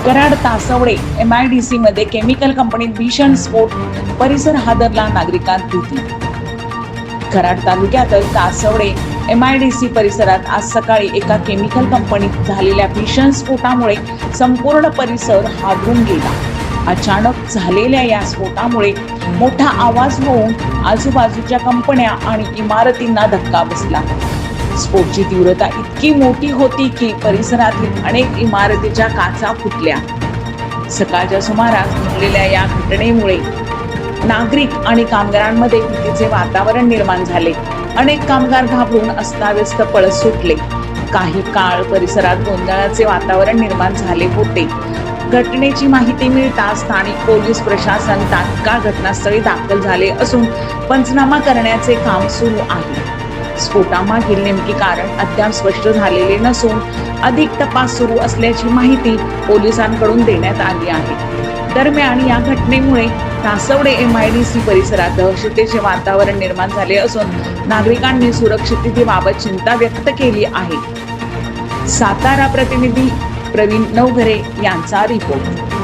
Karad Taswade MIDC मध्ये chemical कंपनीत भीषण स्फोट, परिसर हादरला, नागरिकांत भीती. कराड तालुक्यातील तासवडे MIDC परिसरात आज सकाळी एका केमिकल कंपनीत झालेल्या भीषण स्फोटामुळे संपूर्ण परिसर हादरून गेला. अचानक झालेल्या या स्फोटामुळे मोठा आवाज होऊन आजूबाजूच्या कंपन्या आणि इमारतींना धक्का बसला. स्फोटची तीव्रता इतकी मोठी होती की परिसरातील अनेक इमारतीच्या काचा फुटल्या. सकाळच्या सुमारास घडलेल्या या घटनेमुळे नागरिक आणि कामगारांमध्ये भीतीचे वातावरण निर्माण झाले. अनेक कामगार घाबरून अस्ताव्यस्त पळत सुटले. काही काळ परिसरात गोंधळाचे वातावरण निर्माण झाले होते. घटनेची माहिती मिळताच स्थानिक पोलीस प्रशासन तात्काळ घटनास्थळी दाखल झाले असून पंचनामा करण्याचे काम सुरू आहे. स्फोटामागील नेमके कारण अद्याप स्पष्ट झालेले नसून अधिक तपास सुरू असल्याची माहिती पोलिसांकडून देण्यात आली आहे. दरम्यान या घटनेमुळे तासवडे MIDC परिसरात दहशतीचे वातावरण निर्माण झाले असून नागरिकांनी सुरक्षिततेबाबत चिंता व्यक्त केली आहे. सातारा प्रतिनिधी प्रवीण नवघरे यांचा रिपोर्ट.